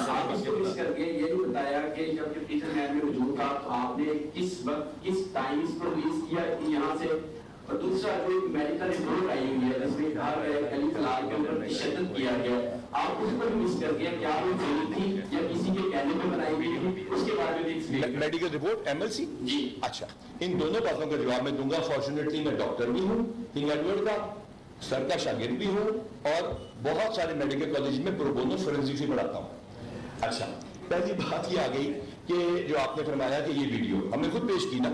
آپ اس کو مس کر کے یہ بھی بتایا کہ جب یہ پریزن مین میں موجود تھا تو آپ نے کس وقت کس ٹائم اس کو ریلیز کیا یہاں سے، اور دوسرا جو ایک میڈیکل رپورٹ آئی ہوئی ہے جس میں کہا گیا ہے علی بلال کے اندر تشدد کیا گیا، آپ اس کو بھی مس کر کے کیا وہ چلی تھی یا کسی کے کہنے پہ بنائی گئی تھی، اس کے بارے میں بھی ایکسپلین. میڈیکل رپورٹ MLC جی اچھا ان دونوں باتوں کا جواب میں دوں گا. فارچونیٹلی میں ڈاکٹر بھی ہوں، کنگ ایڈورڈ کا سر کا شاگرد بھی ہوں، اور بہت سارے میڈیکل کالج میں پرو بونو فورینسکس بھی پڑھاتا ہوں. اچھا پہلی بات یہ آ گئی کہ جو آپ نے فرمایا کہ یہ ویڈیو ہم نے خود پیش کی نا،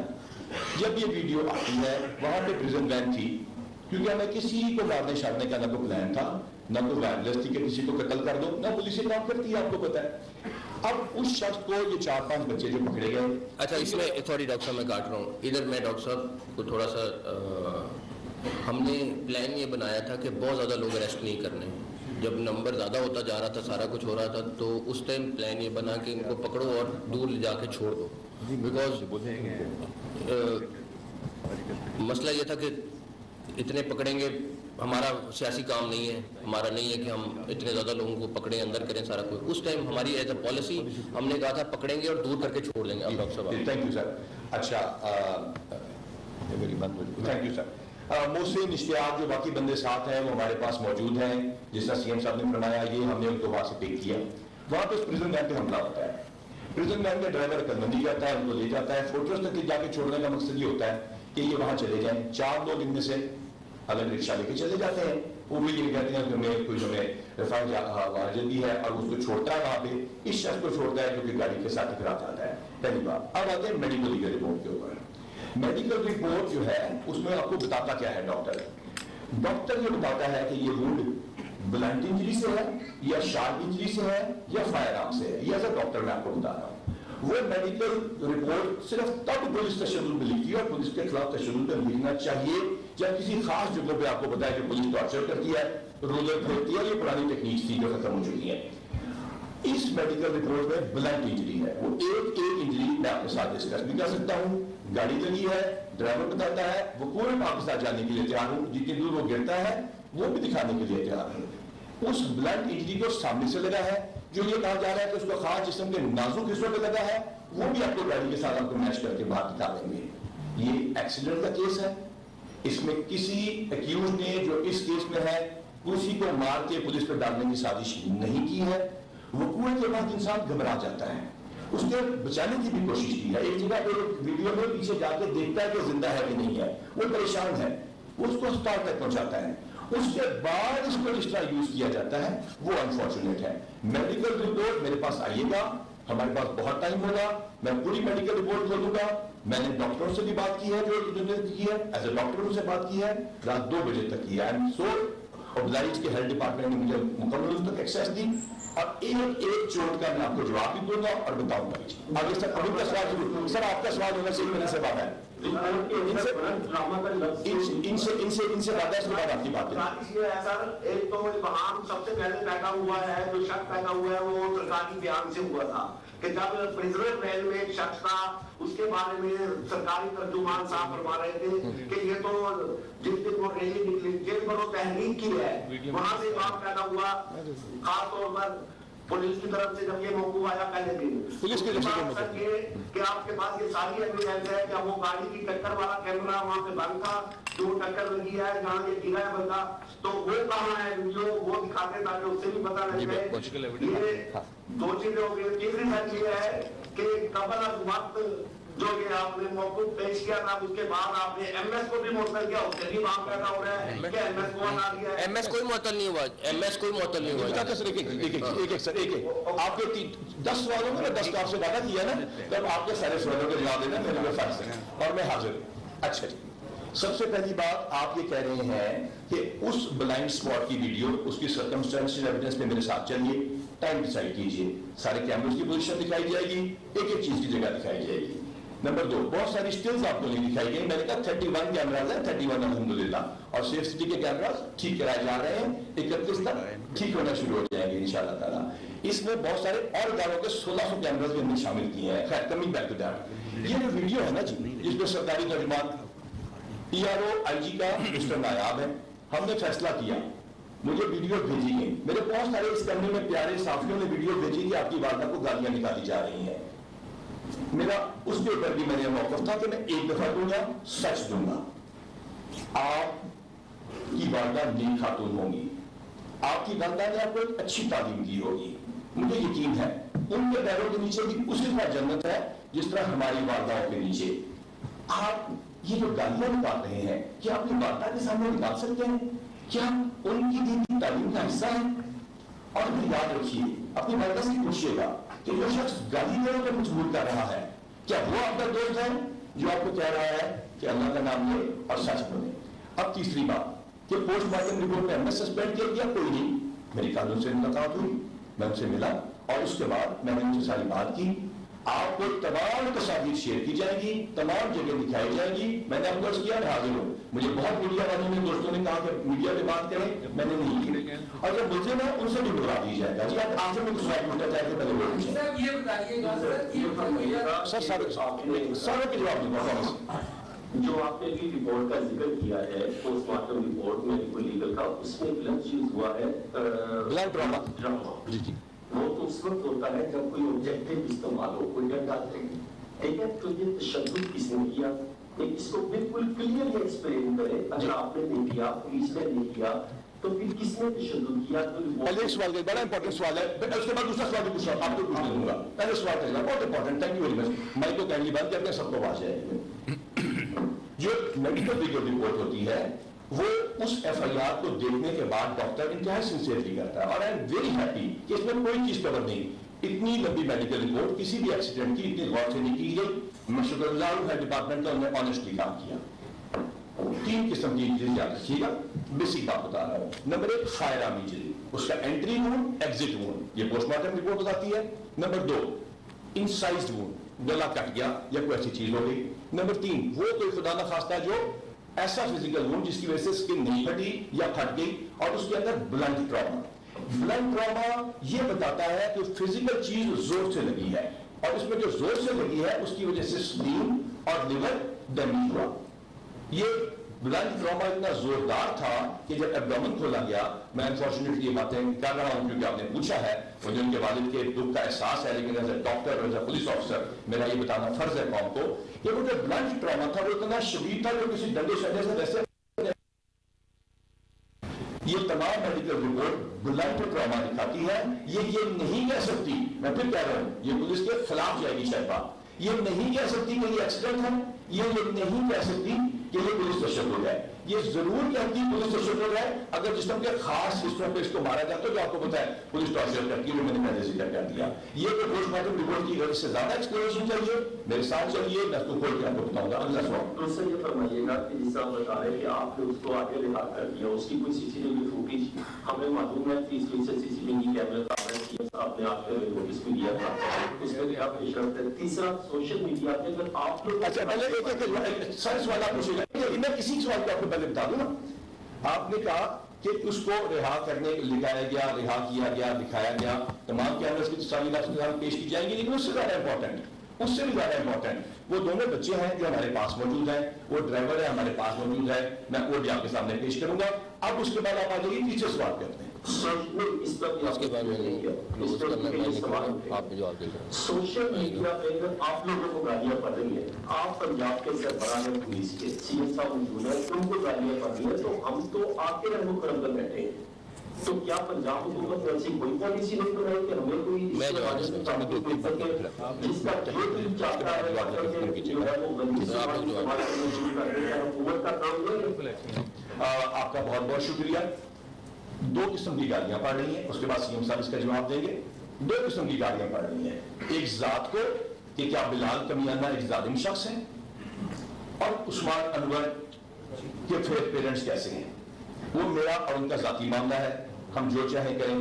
جب یہ ویڈیو آتی ہے وہاں پہ پریزن وین تھی، کیونکہ ہمیں کسی کو مارنے شارنے کا نہ کوئی پلان تھا، نہ کوئی وائرلیس تھی کہ کسی کو قتل کر دو، نہ پولیس یہ کام کرتی ہے آپ کو پتا ہے. اب اس شخص کو یہ 4-5 بچے جو پکڑے گئے. اچھا اس میں سوری ڈاکٹر صاحب میں کاٹ رہا ہوں ادھر. میں ڈاکٹر صاحب کو تھوڑا سا ہم نے پلان یہ بنایا تھا کہ بہت زیادہ لوگ اریسٹ نہیں کرنے. جب نمبر زیادہ ہوتا جا رہا تھا، سارا کچھ ہو رہا تھا، تو اس ٹائم پلان یہ بنا کہ ان کو پکڑو اور دور لے جا کے چھوڑ دو. بیکاز مسئلہ یہ تھا کہ اتنے پکڑیں گے، ہمارا سیاسی کام نہیں ہے، ہمارا نہیں ہے کہ ہم اتنے زیادہ لوگوں کو پکڑیں اندر کریں سارا کچھ. اس ٹائم ہماری ایز اے پالیسی ہم نے کہا تھا پکڑیں گے اور دور کر کے چھوڑ دیں گے. اب ڈاکٹر صاحب تھینک یو سر. اچھا تھینک یو سر. محسن اشتیاق جو باقی بندے ساتھ ہیں وہ ہمارے پاس موجود ہیں، جس طرح CM صاحب نے فرمایا یہ ہم نے ان کو وہاں سے پک کیا. وہاں پہ پریزن وین پہ حملہ ہوتا ہے. پریزن وین کا ڈرائیور کلمندی جاتا ہے، ان کو لے جاتا ہے. فورٹریس تک جا کے چھوڑنے کا مقصد یہ ہوتا ہے کہ یہ وہاں چلے جائیں. 4 لوگ ان میں سے اگر رکشہ لے کے چلے جاتے ہیں، وہ بھی یہ کہتے ہیں کہ ہمیں رفاع واجب بھی ہے، اور اس کو چھوڑتا ہے وہاں پہ اس شخص کو چھوڑتا ہے جو کہ گاڑی کے ساتھ ٹکرا جاتا ہے. پہلی بات. اب آتے ہیں میڈیکل لیگل رپورٹ کے اوپر. میڈیکل رپورٹ جو ہے اس میں آپ کو بتاتا کیا ہے ڈاکٹر یہ بتاتا ہے کہ یہ وونڈ بلنٹ انجری سے ہے یا شارپ انجری سے ہے یا فائر آرم سے ہے. یہ ایز اے ڈاکٹر میں آپ کو بتا رہا ہوں. وہ میڈیکل رپورٹ صرف تب پولیس تشدد میں لکھتی ہے، اور پولیس کے خلاف تشدد میں لکھنا چاہیے جب کسی خاص جگہوں پہ آپ کو بتایا کہ پولیس ٹارچر کرتی ہے، رولر پھیرتی ہے. یہ پرانی ٹیکنیکس تھی جو ختم ہو چکی ہیں. اس میڈیکل رپورٹ میں بلنٹ انجری ہے. وہ ایک انجری میں آپ کے ساتھ ڈسکس بھی کر سکتا ہوں. گاڑی لگی ہے، ڈرائیور بتاتا ہے، وہ پورے آپ کے ساتھ جانے کے لیے تیار ہوں. جتنی دور وہ گرتا ہے وہ بھی دکھانے کے لیے تیار ہوں. اس بلنٹ انجری کو سامنے سے لگا ہے، جو یہ کہا جا رہا ہے کہ اس کو خاص جسم کے نازک حصوں پہ لگا ہے، وہ بھی آپ کو گاڑی کے ساتھ آپ کو میچ کر کے باہر دکھا دیں گے. یہ ایکسیڈنٹ کا کیس ہے. اس میں کسی ایکیوز نے جو اس کیس میں ہے کسی کو مار کے پولیس پہ ڈالنے کی سازش نہیں کی ہے. وقوع کے بعد انسان گھبرا جاتا ہے، اس کے بچانے کی بھی کوشش کی ہے. ایک جگہ پہ ویڈیو میں پیچھے جا کے دیکھتا ہے کہ زندہ ہے کہ نہیں ہے، وہ پریشان ہے، اس کو ہسپتال تک پہنچاتا ہے. اس کے بعد اس کو جس طرح یوز کیا جاتا ہے وہ انفارچونیٹ ہے. میڈیکل رپورٹ میرے پاس آئیے گا، ہمارے پاس بہت ٹائم ہوگا، میں پوری میڈیکل رپورٹ کھولوں گا. میں نے ڈاکٹروں سے بھی بات کی ہے جو کی ہے، ایز اے ڈاکٹروں سے بات کی ہے، رات 2 بجے تک کی ہے. اوبلائز کے ہیلتھ ڈپارٹمنٹ نے مجھے مکمل اس تک ایکسیس دی، اور ایک چوٹ کا میں آپ کو جواب بھی دوں گا اور بتاؤں گا. آگے سر ابھی کا سوال ضرور. سر آپ کا سوال ہونا صحیح میرے سے بات ہے. ان سے زیادہ اس کے بعد آپ کی بات ہے. سر ایک تو وہاں سب سے پہلے پیدا ہوا ہے، جو شک پیدا ہوا ہے وہ سرکاری بیان سے ہوا تھا کہ جب پریزنر وین میں ایک شخص تھا، اس کے بارے میں سرکاری ترجمان صاحب فرما رہے تھے کہ یہ تو جس دن وہ ریلی نکلی جن پر وہ تحریک کی ہے، وہاں سے بات پیدا ہوا. خاص طور پر پولیس کی طرف سے جب یہ موقع آیا پہلے دن، پولیس کی طرف سے یہ کہ آپ کے پاس یہ ساری ایویڈنس ہے کہ وہ گاڑی کی ٹکر والا کیمرہ وہاں پہ بند تھا، جو ٹکر لگی ہے جہاں یہ گرا ہے بندہ، تو وہ کہاں ہے ویڈیو وہ دکھاتے تاکہ اس سے بھی پتا لگ جائے. یہ 2 چیزیں ہو گئی. تیسری بات یہ ہے کہ قبل از وقت جو کہ آپ نے موقف پیش کیا تھا، اس کے بعد آپ نے ایم ایس کو بھی معطل کیا. اس سے بھی بات پیدا ہو رہا ہے کہ ایم ایس کو ہٹا دیا ہے. ایم ایس کوئی معطل نہیں ہوا، ایم ایس کوئی معطل نہیں ہوا. آپ کے 10 سوالوں میں 10 کا آپ سے وعدہ کیا نا، تب آپ کے سارے سوالوں کا جواب دینا میرے پاس ہے اور میں حاضر ہوں. اچھا جی سب سے پہلی بات آپ یہ کہہ رہے ہیں کہ اس بلائنڈ سپاٹ کی ویڈیو اس کی سرکمسٹانشل ایویڈنس پہ میرے ساتھ چلیے، ٹائم ڈیسائیڈ کیجئے، سارے کیمرز کی پوزیشن دکھائی جائے گی، ایک ایک چیز کی جگہ دکھائی جائے گی۔ نمبر 2، بہت ساری سٹلز آپ کو نہیں دکھائی گئی، میں نے کہا 31 کیمراز ہیں، 31 الحمدللہ، اور سیف سٹی کے کیمراز ٹھیک کرائے جا رہے ہیں، 31 تک ٹھیک ہونا شروع ہو جائیں گے انشاءاللہ تعالیٰ۔ اس میں بہت سارے اور اداروں کے 1600 کیمراز بھی ہم نے شامل کیے ہیں۔ خیر کمنگ بیک ٹو دیٹ، یہ جو ویڈیو ہے نا جی، جس میں سرکاری ترجمان PRO IG کا مسٹر نایاب ہے، ہم نے فیصلہ کیا، مجھے ویڈیو بھیجی گئی، میرے بہت سارے اس کمرے میں پیارے صحافیوں نے ویڈیو بھیجی کہ آپ کی والدہ کو گالیاں نکالی جا رہی ہیں۔ میرا اس کے اوپر بھی میں نے موقف تھا کہ میں ایک دفعہ دوں گا، سچ دوں گا۔ آپ کی والدہ نیک خاتون ہوں گی، آپ کی والدہ نے آپ کو ایک اچھی تعلیم دی ہوگی، مجھے یقین ہے ان کے پیروں کے نیچے بھی اسی طرح جنت ہے جس طرح ہماری والداؤں کے نیچے۔ آپ یہ جو گالیاں نکال رہے ہیں کیا اپنی والدہ کے سامنے نکال سکتے ہیں؟ کیا ان کی دینی تعلیم کا حصہ ہے؟ اور پھر یاد رکھیے، اپنی والدہ سے پوچھیے گا کہ جو شخص گالی دینے پر مجبور کر رہا ہے کیا وہ آپ کا دوست ہے جو آپ کو کہہ رہا ہے کہ اللہ کا نام لے اور سچ بولے؟ اب تیسری بات کہ پوسٹ مارٹم رپورٹ میں ہم نے سسپینڈ کیا گیا، کوئی نہیں، میری قانون سے ملاقات ہوئی، میں ان سے ملا اور اس کے بعد میں نے ان سے ساری بات کی۔ آپ کو تمام تصاویر شیئر کی جائے گی، تمام جگہ دکھائی جائے گی۔ میں نے آپ کو کیا میں حاضر ہوں، مجھے بہت میڈیا والوں نے دوستوں نے کہا کہ میڈیا پہ بات کریں، میں نے نہیں کی، اور جب مجھے نا ان سے بھی بلا دی جائے گا۔ جی آپ آج میں کچھ سوال پوچھنا چاہتے ہیں، پہلے وہ پوچھیں سر، ساروں کے جواب دوں۔ جو آپ نے بھی رپورٹ کا ذکر کیا ہے، post mortem report medical legal کا، اس میں بلنٹ چیز ہوا ہے بلنٹ ڈراما، جی جی، وہ تو اس وقت ہوتا ہے جب کوئی آبجیکٹو استعمال ہو، کوئی ڈنڈا ٹھیک ہے، تو یہ تشدد کس نے کیا؟ اس کو بالکل کلیئرلی ایکسپلین کرے۔ اگر آپ نے نہیں کیا، پولیس نے نہیں کیا، تو پھر کس نے تشدد کیا؟ پہلے ایک سوال بڑا امپورٹنٹ سوال ہے، اس کے بعد دوسرا سوال بھی پوچھ رہا ہوں، آپ کو پوچھ لوں گا۔ پہلے سوال کرنا بہت important, thank you very much. میں تو کہنی بند کرتے ہیں، سب کو آواز جائے گی۔ جو میڈیکل لیگل رپورٹ ہوتی ہے وہ اس FIR کو دیکھنے کے بعد ڈاکٹر انتہائی سنسیئرلی کرتا ہے، اور آئی ایم ویری ہیپی کہ اس میں کوئی چیز کور نہیں۔ اتنی لمبی میڈیکل رپورٹ کسی بھی ایکسیڈنٹ کی اتنی غور سے نہیں کی گئی۔ میں شکر گزار ہوں ڈپارٹمنٹ کا، انہوں نے آنیسٹلی کام کیا۔ 3 قسم کی چیز یاد رکھیے گا، بیسک بات بتا رہا ہوں۔ نمبر 1 فائر آرم انجری، اس کا انٹری وونڈ، ایگزٹ وونڈ، یہ پوسٹ مارٹم رپورٹ بتاتی ہے۔ نمبر 2 انسائزڈ وونڈ، گلا کٹ گیا یا کوئی ایسی چیز ہو گئی۔ نمبر 3 وہ کوئی خدا نہ خواستہ جو ایسا فزیکل وونڈ جس کی وجہ سے سکن نہیں پھٹی یا پھٹ گئی، اور اس کے اندر بلنٹ ٹراما۔ بلنٹ ٹراما یہ بتاتا ہے کہ فزیکل چیز زور سے لگی ہے، اور اس میں جو زور سے لگی ہے اس کی وجہ سے سپلین اور لیور ڈیمیج ہوا۔ یہ بلنٹ ٹراما اتنا زوردار تھا کہ جب ایبڈومن کھولا گیا، میں انفارچونیٹلی یہ باتیں کر رہا ہوں کیونکہ آپ نے پوچھا ہے، مجھے ان کے والد کے دکھ کا احساس ہے، لیکن ایز اے ڈاکٹر اور ایز اے پولیس آفیسر میرا یہ بتانا فرض ہے قوم کو کہ وہ جو بلنٹ ٹراما تھا وہ اتنا شدید تھا جو کسی ڈنڈے شڈے سے ویسے یہ تمام میڈیکل رپورٹ بلنٹ ٹراما دکھاتی ہے۔ یہ نہیں کہہ سکتی، میں پھر کہہ رہا ہوں، یہ پولیس کے خلاف جائے گی شاید بات، یہ نہیں کہہ سکتی کہ یہ ایکسیڈنٹ ہے، یہ نہیں کہہ سکتی کہ یہ پولیس تشدد ہے۔ یہ ضرور کہتی پولیس تشدد ہے اگر جسم کے خاص حصوں پہ اس کو مارا جاتا ہے، جو آپ کو پتا ہے پولیس ٹارچر کرتی ہے، میں نے پہلے ذکر کر دیا۔ یہ تو پوسٹ مارٹم رپورٹ کی غرض سے زیادہ ایکسپلینیشن چاہیے، میرے ساتھ چلیے، میں اس کو کھول کے آپ کو بتاؤں گا۔ اگلا سوال۔ تو سر یہ فرمائیے گا کہ جس طرح بتا رہے کہ آپ نے اس کو آگے رہا کر دیا، اس کی کوئی CCTV فوٹیج ہمیں معلوم ہے، 30 سے CCTV کیمرے آپ نے آپ نوٹس بھی دیا تھا، اس میں بھی آپ پیش رفت ہے۔ تیسرا سوشل میڈیا پہ اگر آپ لوگ، اچھا پہلے ایک سارے سوال آپ پوچھے گا، میں کسی سوال کو آپ کو پہلے بتا دوں نا۔ آپ نے کہا کہ اس کو رہا کرنے لگایا گیا، رہا کیا گیا، دکھایا گیا، تمام کیمرز کی تصاویر آپ کے سامنے پیش کی جائیں گی، لیکن اس سے زیادہ امپورٹنٹ، اس سے بھی زیادہ امپورٹنٹ وہ دونوں بچے ہیں جو ہمارے پاس موجود ہیں، وہ ڈرائیور ہے ہمارے پاس موجود ہے، میں وہ بھی آپ کے سامنے پیش کروں گا۔ اب اس کے بعد آپ آ جائیے تیسرے سوال کرتے ہیں۔ اس کے بعد آپ جواب دیں گے۔ سوشل میڈیا پہ اگر آپ لوگوں کو گالیاں پڑ رہی ہیں، آپ پنجاب کے سربراہ ہیں پولیس کے، CM صاحب موجود ہیں، ان کو گالیاں پڑ رہی ہیں، تو ہم تو آپ کے رنگ کرم کر بیٹھے ہیں، تو کیا پنجاب حکومت نے ایسی کوئی پالیسی نہیں بنائی کہ ہمیں کوئی جس کا جو چاہتا ہے جو ہے وہ غلطی سے حکومت کا کام نہیں ہے؟ آپ کا بہت بہت شکریہ۔ 2 قسم کی گالیاں پڑ رہی ہیں، اس کے بعد CM صاحب اس کا جواب دیں گے۔ 2 قسم کی گالیاں پڑ رہی ہیں، ایک ذات کو کہ کیا بلال کمیانہ ایک ظالم شخص ہے، اور عثمان انور कि फेक पेरेंट्स कैसे हैं। वो मेरा और उनका जाती मामला है, हम जो चाहें करें।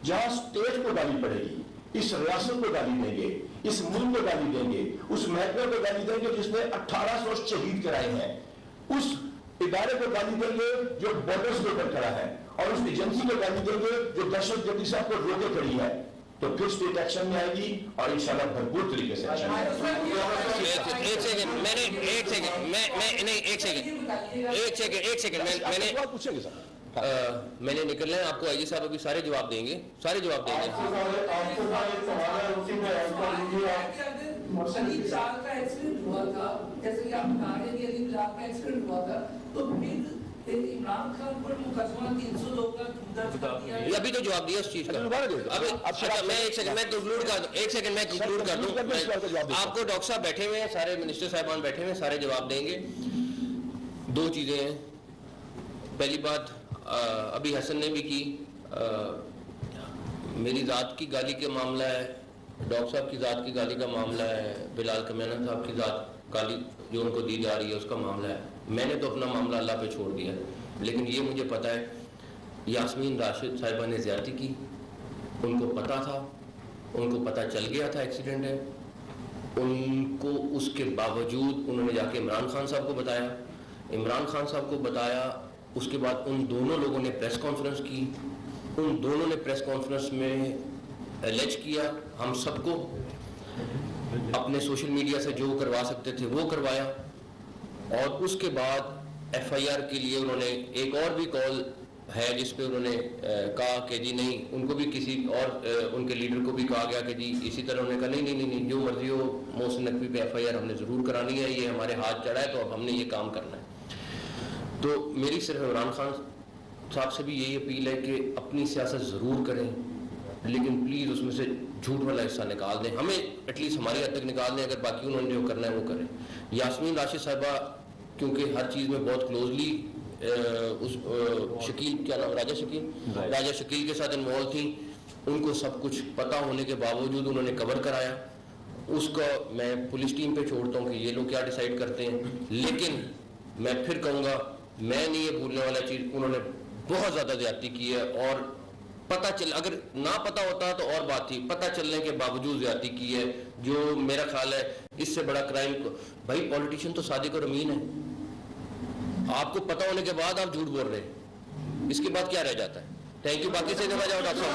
जहां स्टेट को गाली पड़ेगी, इस रियासत को गाली देंगे, इस मुल्क को गाली देंगे, उस महकमे को गाली देंगे जिसने 1800 शहीद कराए हैं, उस इदारे को गाली देंगे जो बॉर्डर्स के ऊपर खड़ा है, और उस एजेंसी को गाली देंगे जो दहशतगर्दी से आपको रोके खड़ी है, तो फिर स्टेट एक्शन में आएगी और इंशाल्लाह भरपूर तरीके से एक्शन में। पूछेंगे सर, मैंने निकलना है, आपको आईजी साहब अभी सारे जवाब देंगे, सारे जवाब देंगे। अली बिलाल का एक्सीडेंट हुआ था, जैसे कि आप बता रहे हैं कि अली बिलाल का एक्सीडेंट हुआ था, तो फिर इमरान खान पर मुकदमा 302 का दर्ज कर दिया है। अभी तो जवाब दिया उस चीज का। अभी अच्छा, मैं एक सेकंड मैं कंक्लूड कर दूं। आपको डॉक्टर साहब बैठे हुए हैं, सारे मिनिस्टर साहबान बैठे हुए हैं, सारे जवाब देंगे। दो चीजें हैं। पहली बात, अभी हसन ने भी की, मेरी जात की गाली के मामला है, डॉक्टर साहब की जात की गाली का मामला है, बिलाल कमियाना साहब की जात गाली जो उनको दी जा रही है उसका मामला है। मैंने तो अपना मामला अल्लाह पे छोड़ दिया, लेकिन ये मुझे पता है यास्मीन राशिद साहिबा ने ज़्यादती की, उनको पता था, उनको पता चल गया था एक्सीडेंट है, उनको उसके बावजूद उन्होंने जाके इमरान खान साहब को बताया, इमरान खान साहब को बताया, उसके बाद उन दोनों लोगों ने प्रेस कॉन्फ्रेंस की, उन दोनों ने प्रेस कॉन्फ्रेंस में एलेज किया, हम सबको अपने सोशल मीडिया से जो करवा सकते थे वो करवाया, और उसके बाद एफआईआर के लिए उन्होंने एक और भी कॉल है जिस पे उन्होंने कहा कि जी नहीं, उनको भी किसी और उनके लीडर को भी कहा गया कि जी इसी तरह उन्होंने कहा नहीं जो मर्जी हो, मोहसिन नकवी पे एफआईआर हमने ज़रूर करानी है, ये हमारे हाथ चढ़ा है तो अब हमने ये काम करना है। तो मेरी सिर्फ इमरान खान साहब से भी यही अपील है कि अपनी सियासत ज़रूर करें, लेकिन प्लीज़ उसमें से झूठ वाला हिस्सा निकाल दें, हमें एटलीस्ट हमारी हद तक निकाल दें, अगर बाकी उन्होंने जो करना है वो करें। यास्मीन राशिद साहिबा क्योंकि हर चीज़ में बहुत क्लोजली उस शकील, क्या नाम, राजा शकील के साथ इन्वॉल्व थी, उनको सब कुछ पता होने के बावजूद उन्होंने कवर कराया, उसका मैं पुलिस टीम पे छोड़ता हूँ कि ये लोग क्या डिसाइड करते हैं। लेकिन मैं फिर कहूँगा, मैं नहीं ये भूलने वाला चीज़, उन्होंने बहुत ज़्यादा ज़्यादती की है, और पता चल, अगर ना पता होता तो और बात थी, पता चलने के बावजूद ज़्यादती की है, जो मेरा ख्याल है इससे बड़ा क्राइम। भाई पॉलिटिशियन तो सादिक और अमीन है, आपको पता होने के बाद आप झूठ बोल रहे हैं, इसके बाद क्या रह जाता है। Thank you. बाकी से जमा जाओ डॉक्टर साहब।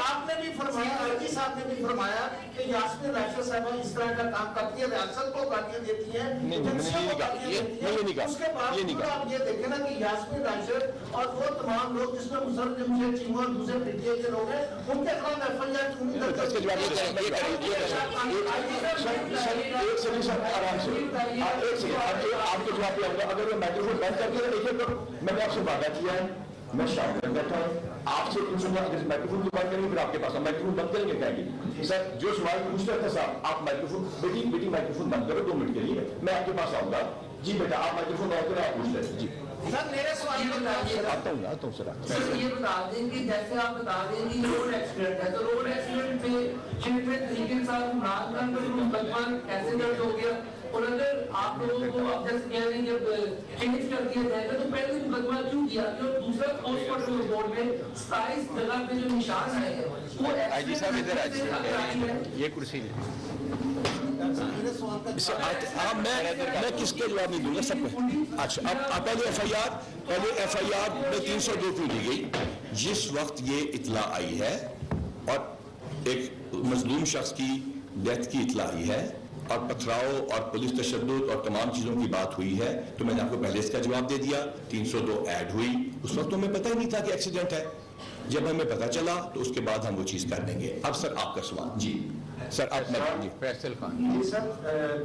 आपने भी फरमाया, आईजी साहब ने भी फरमाया कि यास्मीन राशिद साहिबा इस तरह का काम करती है, रियासत को गालियां देती है, उसके बाद आप ये देखें ना कि यास्मीन राशिद और वो तमाम लोग जिसमें मुसर्रम से चीमा और दूसरे पीटीए के लोग हैं, उनके खिलाफ एफआईआर क्यों नहीं दर्ज की? आपके जवाब पे अगर मैं माइक्रोफोन बंद करके देखिए, तो मैंने आपसे वादा किया है, मैं शाम में बैठा हूँ, आपसे पूछूंगा, अगर माइक्रोफोन की बात करेंगे फिर आपके पास हम माइक्रोफोन बंद करेंगे कहेंगे सर जो सवाल पूछते थे साहब, आप माइक्रोफोन बेटी माइक्रोफोन बंद करो 2 मिनट के लिए, मैं आपके पास आऊंगा। जी बेटा आप माइक्रोफोन ऑन करें, आप पूछ रहे जी। सर मेरे सवाल ये बताइए, आता हूँ सर ये बता दें कि जैसे आप बता दें कि रोड एक्सीडेंट है, तो रोड एक्सीडेंट पे चीफ तरीके के साथ इमरान खान का मुकदमा कैसे दर्ज हो गया, और अगर आप लोगों को अब जैसे कह रहे हैं जब चेंज कर दिया जाएगा तो पहले मुकदमा क्यों किया, और दूसरा पोस्टमार्टम रिपोर्ट में 27 जगह पे जो निशान आए हैं वो आईजी साहब इधर आइए, ये कुर्सी मैं किसके जवाब नहीं दूंगा सबको। अच्छा अब पहले एफआईआर में 302 क्यों दी गई? जिस वक्त ये इतला आई है और एक मजलूम शख्स की डेथ की इतला आई है और पथराव और पुलिस तशद्दुद और तमाम चीजों की बात हुई है, तो मैंने आपको पहले इसका जवाब दे दिया। 302 ऐड हुई, उस वक्त तो हमें पता ही नहीं था कि एक्सीडेंट है, जब हमें पता चला तो उसके बाद हम वो चीज कर लेंगे। अब सर आपका सवाल। जी सर आप जी फैसल खान। जी सर,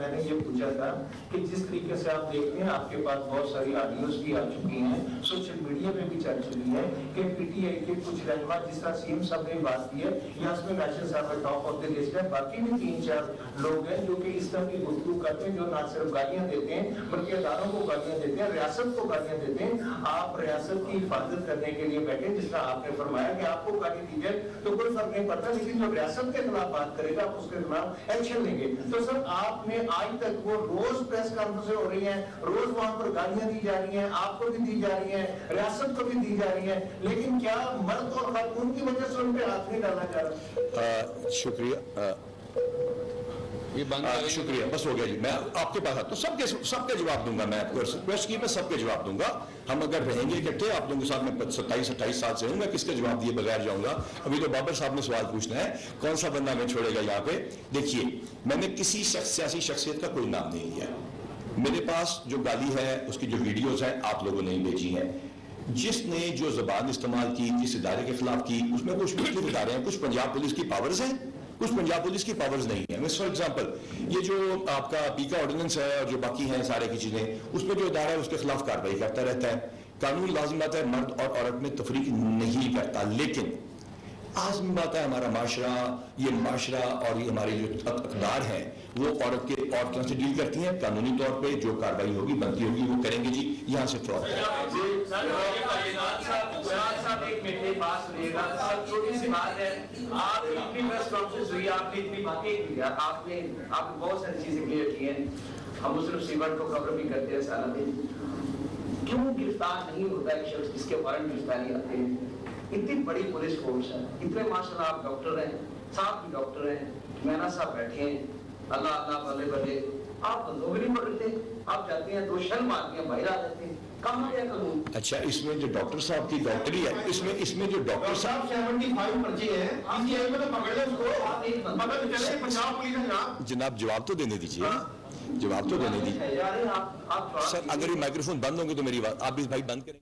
मैंने ये पूछा था कि जिस तरीके से आप देखते हैं आपके पास बहुत सारी ऑडियोज भी आ चुकी हैं, सोशल मीडिया में भी चल चुकी है कि पीटीआई के कुछ रहनुमा, जिस तरह सीएम साहब ने बात की है, यास्मीन राशिद साहब टॉप ऑफ द लिस्ट है, बाकी भी 3-4 लोग हैं जो कि इस तरह की गुफ्तगू करते हैं, जो ना सिर्फ गालियां देते हैं बल्कि अदारों को गालियां देते हैं, रियासत को गालियां देते हैं। आप रियासत की हिफाजत करने के लिए बैठे, जिस तरह आपने फरमाया कि आपको गाली दी जाए तो कोई फर्क नहीं पड़ता, लेकिन जो रियासत के खिलाफ बात करेगा आप उसके खिलाफ एक्शन लेंगे। तो सर आपने आज तक वो रोज प्रेस कॉन्फ्रेंस हो रही हैं, रोज वहां पर गालियां दी जा रही हैं, आपको भी दी जा रही हैं, रियासत को भी दी जा रही हैं, लेकिन क्या मर्द और खातून की वजह से उन पे हाथ नहीं डाला जा रहा? शुक्रिया, शुक्रिया, बस हो गया जी। मैं आपके पास आता हूँ, सबके जवाब दूंगा। मैं आपको रिक्वेस्ट की, मैं सबके जवाब दूंगा। हम अगर रहेंगे इकट्ठे, आप लोगों के साथ मैं 27-28 साल से हूँ, मैं किसके जवाब दिए बगैर जाऊंगा? अभी तो बाबर साहब ने सवाल पूछना है, कौन सा बंदा हमें छोड़ेगा यहाँ पे? देखिए, मैंने किसी सियासी शख्सियत का कोई नाम नहीं लिया। मेरे पास जो गाली है उसकी जो वीडियोज हैं आप लोगों ने भेजी हैं। जिसने जो जबान इस्तेमाल की, जिस इदारे के खिलाफ की, उसमें कुछ मुख्तलिफ इदारे हैं। कुछ पंजाब पुलिस की पावर्स हैं, कुछ पंजाब पुलिस की पावर्स नहीं है। फॉर एग्जांपल, ये जो आपका पीका ऑर्डिनेंस है और जो बाकी हैं सारे की चीजें, उसमें जो इदारा है उसके खिलाफ कार्रवाई करता रहता है। कानून लाजिम बात है, मर्द और औरत में तफरीक नहीं करता, लेकिन आज़मी बात है हमारा माशरा, ये माशरा और ये हमारे जो अकदार हैं वो औरत के औरतों से डील करती हैं। कानूनी तौर पे जो कार्रवाई होगी, बनती होगी, वो करेंगे जी। यहाँ से फ्रॉड छोटी सी बात है, आप इतनी प्रेस कॉन्फ्रेंस हुई, आपने इतनी बातें की, आपने बहुत सारी चीजें क्लियर की हैं। हम मुस्लिम सीवर को कवर भी करते हैं सारा दिन। क्यों गिरफ्तार नहीं होता है शख्स जिसके वारंट गिरफ्तारी आते हैं? इतनी बड़ी पुलिस फोर्स है, इतने माशाल्लाह आप डॉक्टर हैं, साहब भी डॉक्टर हैं, मैना साहब बैठे हैं, अल्लाह अल्लाह बल्ले बल्ले, आप तो भी नहीं पढ़ते, आप जाते हैं 2 शर्म आती हैं, बाहर आ जाते हैं, कम है कानून। अच्छा, इसमें जो डॉक्टर साहब की डॉक्टरी है, इसमें जो डॉक्टर साहब 75 पर्चे हैं, पीसीआई में तो पकड़ ले उसको, पता तो चले पंजाब पुलिस है जनाब। जनाब जवाब तो देने दीजिए, जवाब तो देने दीजिए। सर अगर ये माइक्रोफोन बंद होंगे तो मेरी बात आप भी भाई बंद करें।